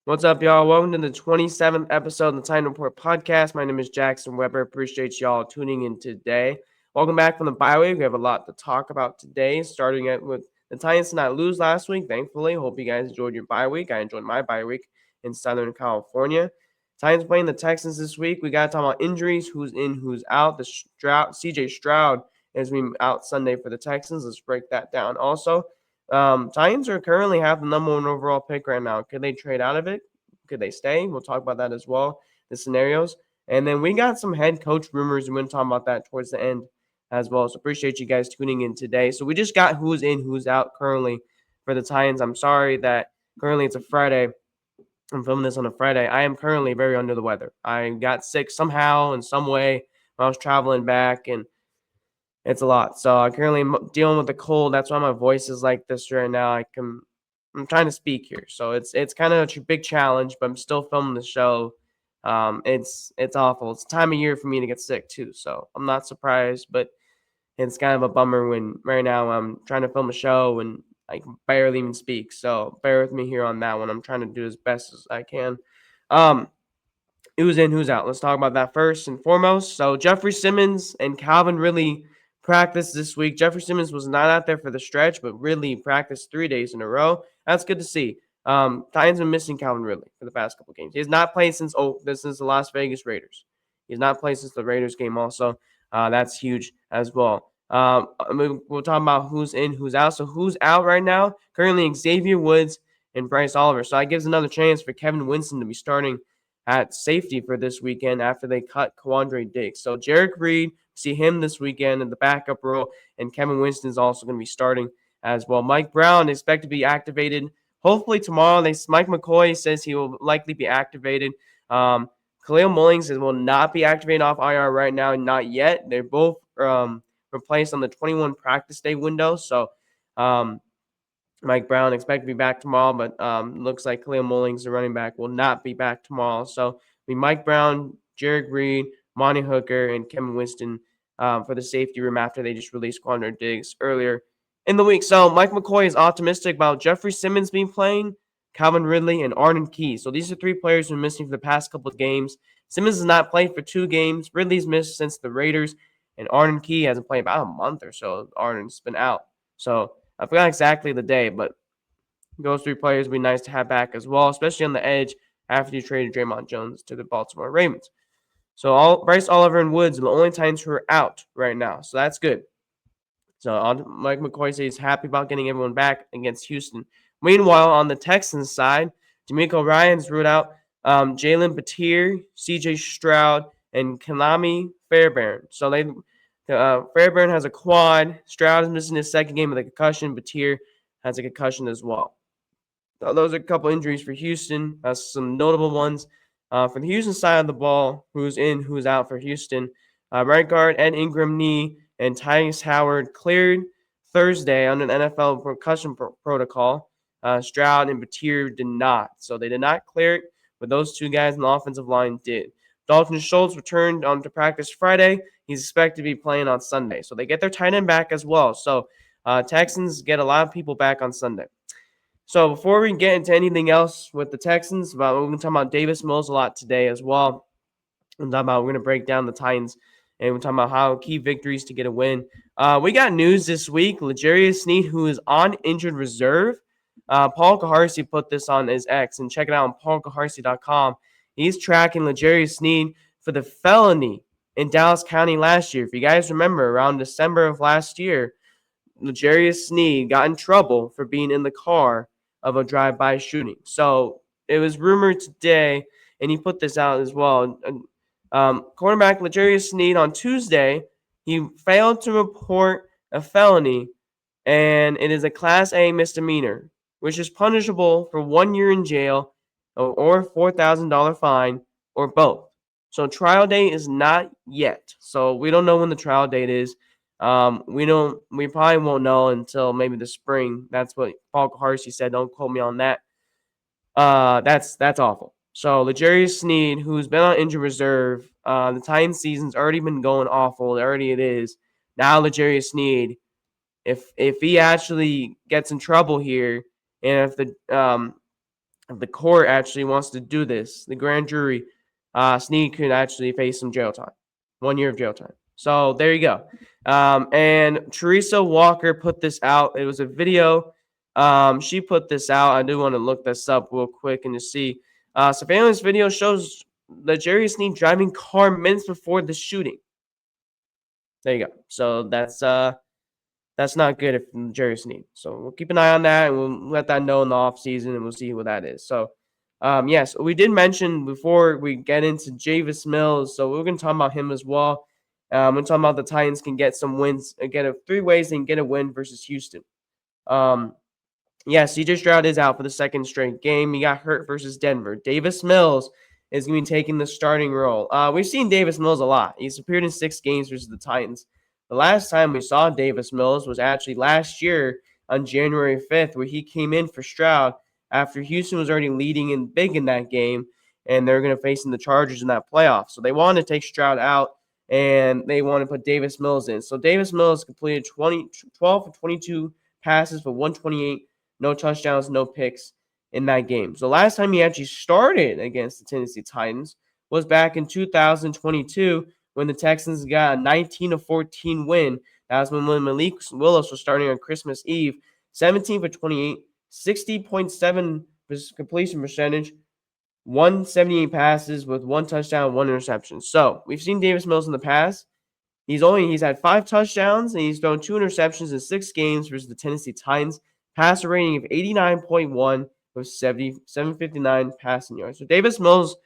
What's up, y'all? Welcome to the 27th episode of the Titan Report podcast. My name is Jackson Weber. Appreciate y'all tuning in today. Welcome back from the bye week. We have a lot to talk about today, starting with the Titans did not lose last week, thankfully. Hope you guys enjoyed your bye week. I enjoyed my bye week in Southern California. Titans playing the Texans this week. We got to talk about injuries, who's in, who's out. The CJ Stroud is being out Sunday for the Texans. Let's break that down. Also, Titans are currently have the number one overall pick right now. Could they trade out of it? Could they stay? We'll talk about that as well, the scenarios. And then we got some head coach rumors. We're going to talk about that towards the end as well. So appreciate you guys tuning in today. So we just got who's in, who's out currently for the Titans. I'm sorry that currently it's a Friday. I'm filming this on a Friday. I am currently very under the weather. I got sick somehow in some way when I was traveling back, and it's a lot. So I'm currently dealing with a cold. That's why my voice is like this right now. I'm trying to speak here, so it's kind of a big challenge. But I'm still filming the show. It's awful. It's time of year for me to get sick too. So I'm not surprised, but it's kind of a bummer when right now I'm trying to film a show and I can barely even speak. So bear with me here on that one. I'm trying to do as best as I can. Um, who's in, who's out? Let's talk about that first and foremost. So Jeffrey Simmons and Calvin Ridley practiced this week. Jeffrey Simmons was not out there for the stretch, but Ridley practiced 3 days in a row. That's good to see. Titans been missing Calvin Ridley for the past couple games. He has not played since this is the Las Vegas Raiders. He's not played since the Raiders game. Also, that's huge as well. We'll talk about who's in, who's out. So who's out right now? Currently, Xavier Woods and Bryce Oliver. So that gives another chance for Kevin Winston to be starting at safety for this weekend after they cut Quandre Diggs. So Jarek Reed, see him this weekend in the backup role, and Kevin Winston is also going to be starting as well. Mike Brown expect to be activated hopefully tomorrow. Mike McCoy says he will likely be activated. Khalil Mullings will not be activated off IR right now, not yet. They're both replaced on the 21 practice day window. So Mike Brown expect to be back tomorrow, but looks like Khalil Mullings, the running back, will not be back tomorrow. So Mike Brown, Jared Reed, Monty Hooker, and Kevin Winston for the safety room after they just released Quandre Diggs earlier in the week. So Mike McCoy is optimistic about Jeffrey Simmons being playing, Calvin Ridley, and Arden Key. So these are three players who are missing for the past couple of games. Simmons has not played for 2 games. Ridley's missed since the Raiders, and Arden Key hasn't played about a month or so. Arden's been out. So I forgot exactly the day, but those three players would be nice to have back as well, especially on the edge after you traded Draymond Jones to the Baltimore Ravens. So Bryce Oliver and Woods are the only Titans who are out right now. So that's good. So Mike McCoy says he's happy about getting everyone back against Houston. Meanwhile, on the Texans side, D'Amico Ryans ruled out Jalen Batir, CJ Stroud, and Kalami Fairbairn. So Fairbairn has a quad. Stroud is missing his second game with a concussion. Batir has a concussion as well. So those are a couple injuries for Houston. Some notable ones. For the Houston side of the ball, who's in, who's out for Houston. Right guard Ed Ingram knee and Tyus Howard cleared Thursday under the NFL concussion protocol. Stroud and Batir did not. So they did not clear it, but those two guys on the offensive line did. Dalton Schultz returned to practice Friday. He's expected to be playing on Sunday. So they get their tight end back as well. So Texans get a lot of people back on Sunday. So before we get into anything else with the Texans, we're going to talk about Davis Mills a lot today as well. We're going to break down the Titans, and we're talking about how key victories to get a win. We got news this week. L'Jarius Sneed, who is on injured reserve. Paul Kaharsi put this on his X, and check it out on paulkaharsi.com. He's tracking L'Jarius Sneed for the felony in Dallas County last year. If you guys remember, around December of last year, L'Jarius Sneed got in trouble for being in the car of a drive-by shooting. So it was rumored today, and he put this out as well. Cornerback L'Jarius Sneed on Tuesday, he failed to report a felony, and it is a Class A misdemeanor, which is punishable for 1 year in jail or a $4,000 fine or both. So trial date is not yet. So we don't know when the trial date is. We probably won't know until maybe the spring. That's what Paul Kaharsi said. Don't quote me on that. That's awful. So L'Jarius Sneed, who's been on injured reserve, the Titans season's already been going awful. Already it is. Now L'Jarius Sneed, if he actually gets in trouble here, and if the if the court actually wants to do this, the grand jury, Snead could actually face some jail time, 1 year of jail time. So there you go. And Teresa Walker put this out. It was a video. She put this out. I do want to look this up real quick and just see. Surveillance video shows the Jerry Snead driving car minutes before the shooting. There you go. So that's not good if Jerry Snead. So we'll keep an eye on that, and we'll let that know in the offseason, and we'll see what that is. So, yes, we did mention before we get into Javis Mills, so we're going to talk about him as well. We're talking about the Titans can get some wins, get 3 ways they can get a win versus Houston. Yeah, CJ Stroud is out for the second straight game. He got hurt versus Denver. Davis Mills is going to be taking the starting role. We've seen Davis Mills a lot. He's appeared in 6 games versus the Titans. The last time we saw Davis Mills was actually last year on January 5th, where he came in for Stroud after Houston was already leading in big in that game, and they're going to face the Chargers in that playoff. So they wanted to take Stroud out, and they want to put Davis Mills in. So Davis Mills completed 12 of 22 passes for 128, no touchdowns, no picks in that game. So last time he actually started against the Tennessee Titans was back in 2022 when the Texans got a 19-14 win. That was when Malik Willis was starting on Christmas Eve. 17 for 28, 60.7 completion percentage, 178 passes with 1 touchdown, 1 interception. So we've seen Davis Mills in the past. He's had 5 touchdowns, and he's thrown 2 interceptions in 6 games versus the Tennessee Titans. Passer rating of 89.1 with 759 passing yards. So Davis Mills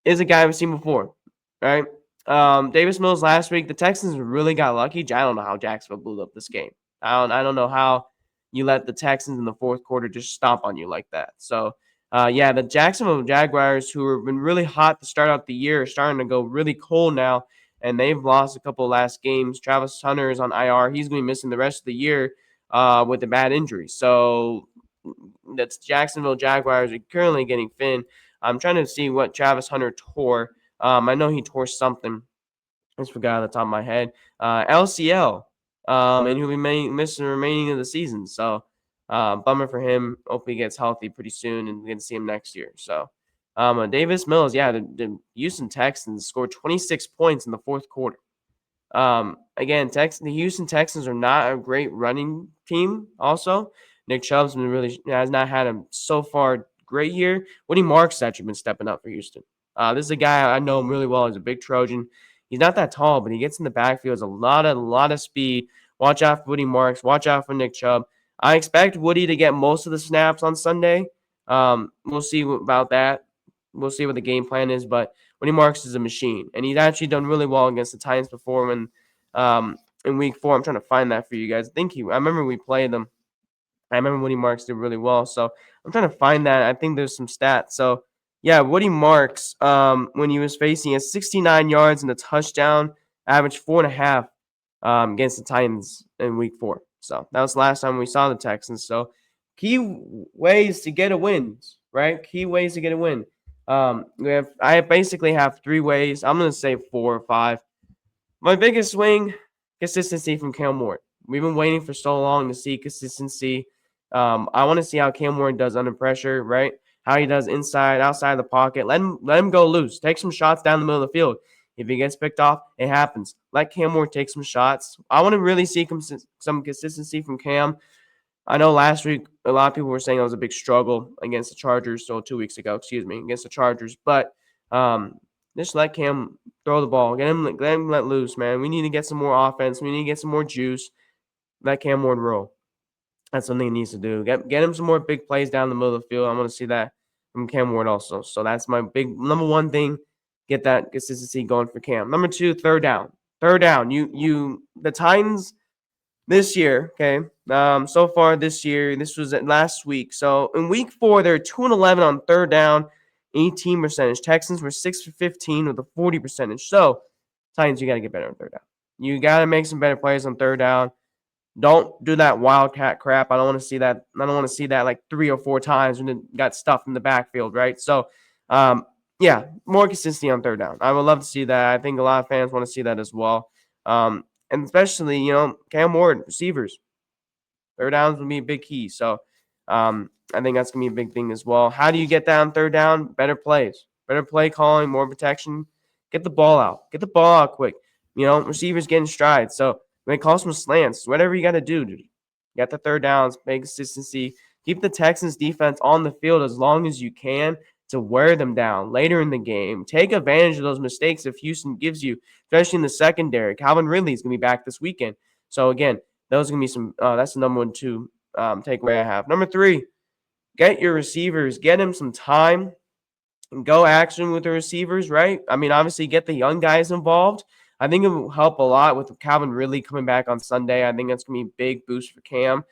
is a guy we've seen before, right? Davis Mills last week, the Texans really got lucky. I don't know how Jacksonville blew up this game. I don't know how you let the Texans in the fourth quarter just stomp on you like that. So, yeah, the Jacksonville Jaguars, who have been really hot to start out the year, are starting to go really cold now, and they've lost a couple of last games. Travis Hunter is on IR. He's going to be missing the rest of the year with a bad injury. So that's Jacksonville Jaguars are currently getting thin. I'm trying to see what Travis Hunter tore. I know he tore something. I just forgot on the top of my head. LCL. And he'll be missing the remaining of the season. So, bummer for him. Hope he gets healthy pretty soon and we can see him next year. So, Davis Mills, yeah, the Houston Texans scored 26 points in the fourth quarter. Again, the Houston Texans are not a great running team. Also, Nick Chubb's has not had a so far great year. Woody Marks has actually been stepping up for Houston. This is a guy I know him really well. He's a big Trojan. He's not that tall, but he gets in the backfield. Has a lot of speed. Watch out for Woody Marks. Watch out for Nick Chubb. I expect Woody to get most of the snaps on Sunday. We'll see about that. We'll see what the game plan is, but Woody Marks is a machine, and he's actually done really well against the Titans before when in week 4. I'm trying to find that for you guys. I remember we played them. I remember Woody Marks did really well, so I'm trying to find that. I think there's some stats. So yeah, Woody Marks, when he was facing 69 yards and a touchdown, averaged 4.5 against the Titans in week 4. So that was the last time we saw the Texans. So key ways to get a win, right? Key ways to get a win. I basically have 3 ways. I'm going to say 4 or 5. My biggest swing, consistency from Cam Ward. We've been waiting for so long to see consistency. I want to see how Cam Ward does under pressure, right? How he does inside, outside the pocket. Let him go loose. Take some shots down the middle of the field. If he gets picked off, it happens. Let Cam Ward take some shots. I want to really see some consistency from Cam. I know last week a lot of people were saying it was a big struggle against the Chargers. So 2 weeks ago, against the Chargers. But just let Cam throw the ball. Let him let loose, man. We need to get some more offense. We need to get some more juice. Let Cam Ward roll. That's something he needs to do. Get him some more big plays down the middle of the field. I want to see that from Cam Ward also. So that's my big number 1 thing. Get that consistency going for Cam. Number 2, third down. Third down. The Titans this year, okay. So far this year, this was last week. So in week 4, they're 2-11 on third down, 18 percentage. Texans were 6 for 15 with a 40 percentage. So Titans, you got to get better on third down. You got to make some better plays on third down. Don't do that wildcat crap. I don't want to see that. I don't want to see that like 3 or 4 times when it got stuffed in the backfield, right? So, yeah, more consistency on third down. I would love to see that. I think a lot of fans want to see that as well. And especially, Cam Ward, receivers. Third downs would be a big key. So, I think that's going to be a big thing as well. How do you get that on third down? Better plays, better play calling, more protection. Get the ball out. Get the ball out quick. Receivers getting stride. So they call some slants. Whatever you got to do, dude. Get the third downs, make consistency. Keep the Texans defense on the field as long as you can to wear them down later in the game. Take advantage of those mistakes if Houston gives you, especially in the secondary. Calvin Ridley is going to be back this weekend. So, again, those are going to be some that's the number 1, 2 takeaway I have. Number 3, get your receivers. Get them some time. Go action with the receivers, right? I mean, obviously get the young guys involved. I think it will help a lot with Calvin Ridley coming back on Sunday. I think that's going to be a big boost for Cam.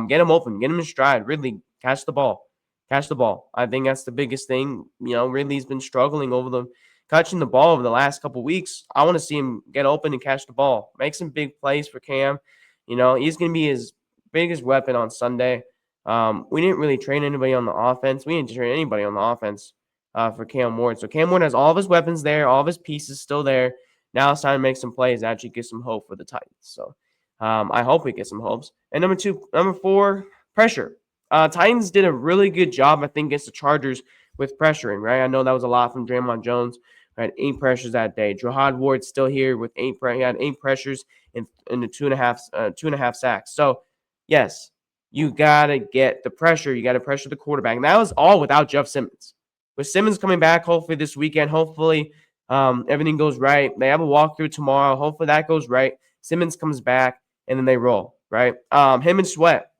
Get him open. Get him in stride. Ridley, catch the ball. Catch the ball. I think that's the biggest thing. Ridley's been struggling over the catching the ball over the last couple weeks. I want to see him get open and catch the ball. Make some big plays for Cam. He's going to be his biggest weapon on Sunday. We didn't really train anybody on the offense. We didn't train anybody on the offense for Cam Ward. So Cam Ward has all of his weapons there, all of his pieces still there. Now it's time to make some plays, actually get some hope for the Titans. So I hope we get some hopes. And number 4, pressure. Titans did a really good job, I think, against the Chargers with pressuring, right? I know that was a lot from Draymond Jones. Right, 8 pressures that day. Jahad Ward's still here with 8. He had 8 pressures in the 2.5 sacks. So yes, you gotta get the pressure. You gotta pressure the quarterback, and that was all without Jeff Simmons. With Simmons coming back, hopefully this weekend, hopefully everything goes right. They have a walkthrough tomorrow. Hopefully that goes right. Simmons comes back, and then they roll, right? Him and Sweat,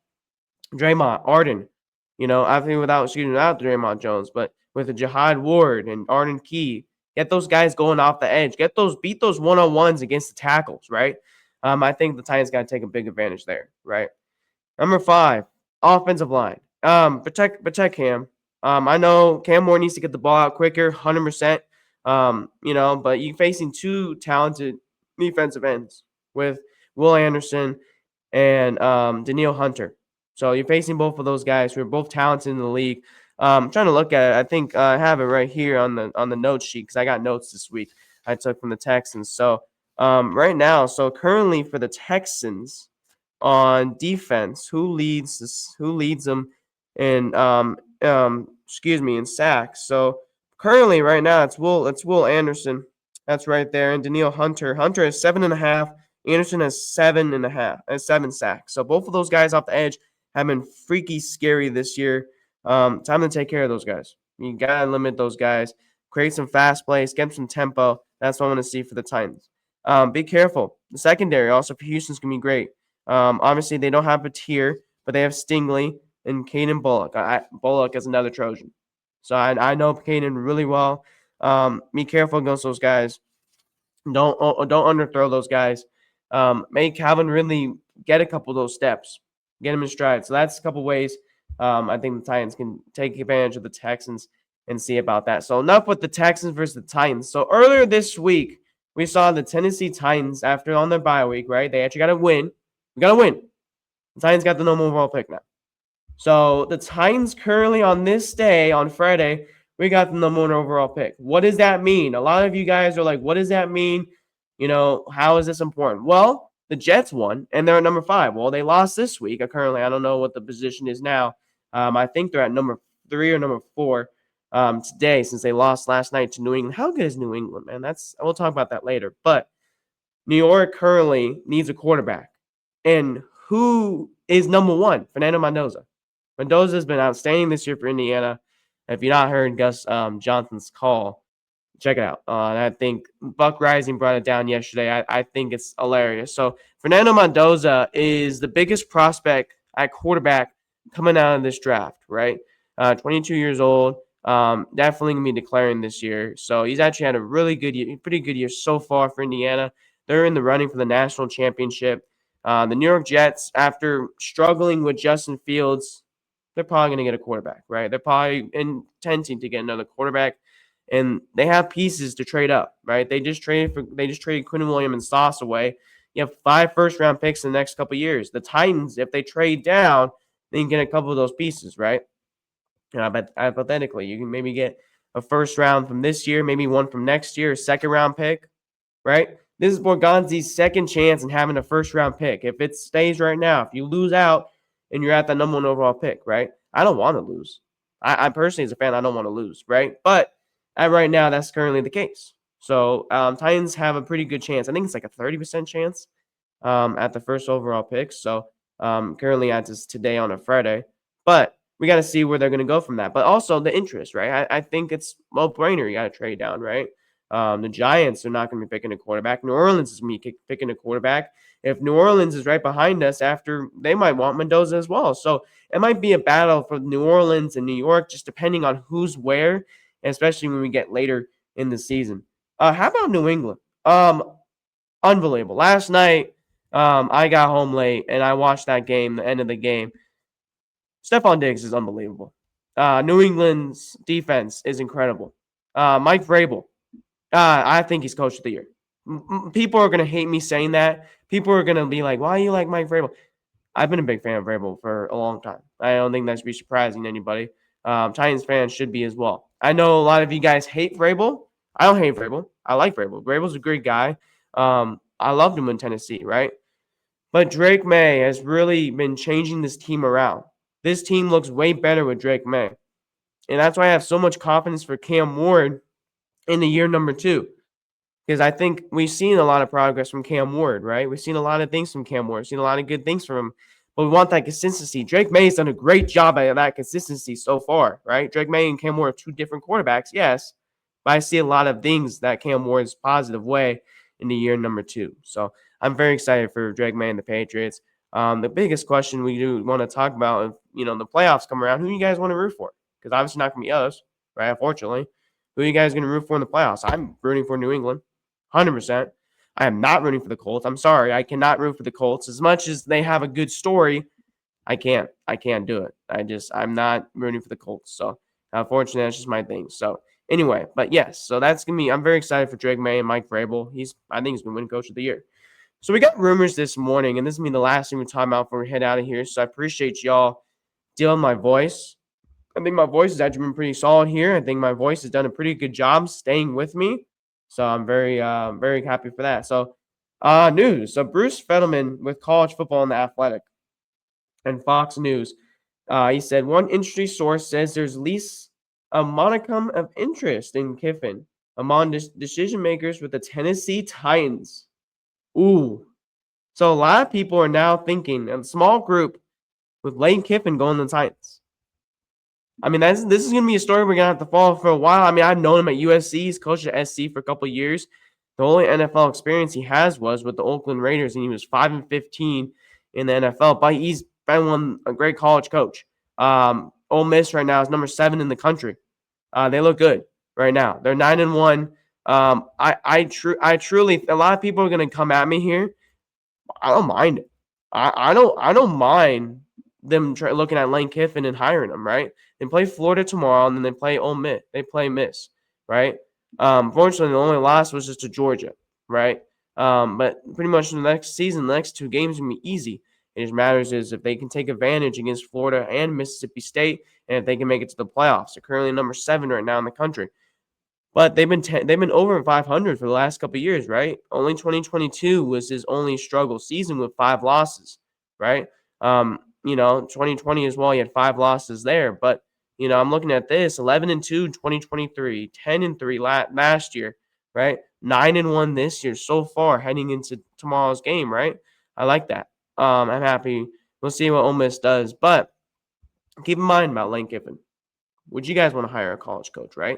Draymond, Arden, I think without Draymond Jones, but with a Jahad Ward and Arden Key, get those guys going off the edge. Beat those one-on-ones against the tackles, right? I think the Titans got to take a big advantage there, right? Number 5, offensive line. Protect Cam. I know Cam Moore needs to get the ball out quicker, 100%. But you're facing 2 talented defensive ends with Will Anderson and Daniil Hunter. So you're facing both of those guys who are both talented in the league. I'm trying to look at it. I think I have it right here on the note sheet because I got notes this week I took from the Texans. So right now, currently for the Texans on defense, who leads them in in sacks? So currently right now it's Will Anderson. That's right there, and Daniil Hunter. Hunter has 7.5. Anderson has 7 sacks. So both of those guys off the edge have been freaky scary this year. Time to take care of those guys. You gotta limit those guys. Create some fast plays. Get some tempo. That's what I want to see for the Titans. Be careful. The secondary also for Houston's gonna be great. Obviously they don't have a tier, but they have Stingley and Caden Bullock. Bullock is another Trojan. So I know Caden really well. Be careful against those guys. Don't underthrow those guys. Make Calvin Ridley get a couple of those steps. Get him in stride. So that's a couple ways I think the Titans can take advantage of the Texans and see about that. So enough with the Texans versus the Titans. So earlier this week, we saw the Tennessee Titans after on their bye week, right? They actually got to win. We got to win. The Titans got the number 1 overall pick now. So the Titans currently on this day, on Friday, we got the number 1 overall pick. What does that mean? A lot of you guys are like, what does that mean? How is this important? Well, the Jets won, and they're at number 5. Well, they lost this week. Currently, I don't know what the position is now. I think they're at number 3 or number 4 today since they lost last night to New England. How good is New England, man? We'll talk about that later. But New York currently needs a quarterback. And who is number 1? Fernando Mendoza. Mendoza has been outstanding this year for Indiana. If you've not heard Gus Johnson's call, check it out. I think Buck Rising brought it down yesterday. I think it's hilarious. So Fernando Mendoza is the biggest prospect at quarterback coming out of this draft, right? 22 years old. Definitely going to be declaring this year. So he's actually had a really good year, pretty good year so far for Indiana. They're in the running for the national championship. The New York Jets, after struggling with Justin Fields, they're probably going to get a quarterback, right? They're probably intending to get another quarterback, and they have pieces to trade up, right? They just traded Quinn Williams and Sauce away. You have 5 first-round picks in the next couple of years. The Titans, if they trade down, they can get a couple of those pieces, right? But hypothetically, you can maybe get a first round from this year, maybe one from next year, a second-round pick, right? This is Borgonzi's second chance in having a first-round pick. If it stays right now, if you lose out and you're at the number 1 overall pick, right? I don't want to lose. I personally, as a fan, I don't want to lose, right? But right now, that's currently the case. So Titans have a pretty good chance. I think it's like a 30% chance at the first overall pick. So currently at this today on a Friday, but we got to see where they're going to go from that. But also the interest, right? I think it's brainer. You got to trade down, right? The Giants are not going to be picking a quarterback. New Orleans is going to be picking a quarterback. If New Orleans is right behind us after, they might want Mendoza as well. So it might be a battle for New Orleans and New York, just depending on who's where, especially when we get later in the season. How about New England? Unbelievable. Last night, I got home late and I watched that game, the end of the game. Stephon Diggs is unbelievable. New England's defense is incredible. Mike Vrabel, I think he's coach of the year. People are going to hate me saying that. People are going to be like, why do you like Mike Vrabel? I've been a big fan of Vrabel for a long time. I don't think that should be surprising to anybody. Titans fans should be as well. I know a lot of you guys hate Vrabel. I don't hate Vrabel. I like Vrabel. Vrabel's a great guy. I loved him in Tennessee, right? But Drake May has really been changing this team around. This team looks way better with Drake May. And that's why I have so much confidence for Cam Ward in the year number 2. Because I think we've seen a lot of progress from Cam Ward, right? We've seen a lot of things from Cam Ward. We've seen a lot of good things from him. But we want that consistency. Drake May has done a great job at that consistency so far, right? Drake May and Cam Ward are 2 different quarterbacks, yes. But I see a lot of things that Cam Ward's positive way in the year number 2. So I'm very excited for Drake May and the Patriots. The biggest question we do want to talk about, the playoffs come around, who you guys want to root for? Because obviously not going to be us, right? Unfortunately. Who are you guys going to root for in the playoffs? I'm rooting for New England. 100%. I am not rooting for the Colts. I'm sorry. I cannot root for the Colts. As much as they have a good story, I can't. I can't do it. I'm not rooting for the Colts. So, unfortunately, that's just my thing. So, anyway, but yes. So, that's going to be – I'm very excited for Drake May and Mike Vrabel. I think he's going to win Coach of the Year. So, we got rumors this morning, and this is going to be the last thing we talk about before we head out of here. So, I appreciate y'all dealing with my voice. I think my voice has actually been pretty solid here. I think my voice has done a pretty good job staying with me. So I'm very happy for that. So news. So Bruce Feldman with college football and the Athletic and Fox News. He said one industry source says there's at least a modicum of interest in Kiffin among decision makers with the Tennessee Titans. Ooh. So a lot of people are now thinking, a small group, with Lane Kiffin going to the Titans. I mean, this is going to be a story we're going to have to follow for a while. I mean, I've known him at USC. He's coached at SC for a couple of years. The only NFL experience he has was with the Oakland Raiders, and he was 5-15 in the NFL. But he's been a great college coach. Ole Miss right now is number 7 in the country. They look good right now. They're 9-1. I truly, a lot of people are going to come at me here. I don't mind it. I don't mind them looking at Lane Kiffin and hiring him, right? They play Florida tomorrow, and then they play Ole Miss. They play Miss, right? Fortunately, the only loss was just to Georgia, right? But pretty much the next season, the next 2 games will be easy. It just matters is if they can take advantage against Florida and Mississippi State, and if they can make it to the playoffs. They're currently number 7 right now in the country. But they've been over 500 for the last couple of years, right? Only 2022 was his only struggle season with 5 losses, right? 2020 as well, he had 5 losses there. But, I'm looking at this, 11-2 in 2023, 10-3 last year, right? 9-1 this year so far heading into tomorrow's game, right? I like that. I'm happy. We'll see what Ole Miss does. But keep in mind about Lane Kiffin. Would you guys want to hire a college coach, right?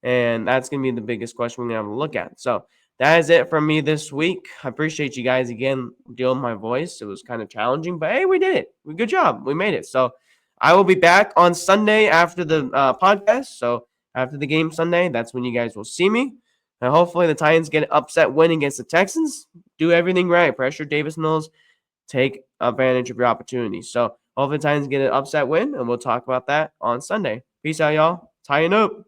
And that's going to be the biggest question we're going to have to look at. So that is it from me this week. I appreciate you guys again dealing with my voice. It was kind of challenging, but hey, we did it. Good job. We made it. So I will be back on Sunday after the podcast. So after the game Sunday, that's when you guys will see me. And hopefully the Titans get an upset win against the Texans. Do everything right. Pressure Davis Mills. Take advantage of your opportunities. So hopefully the Titans get an upset win, and we'll talk about that on Sunday. Peace out, y'all. Tie up.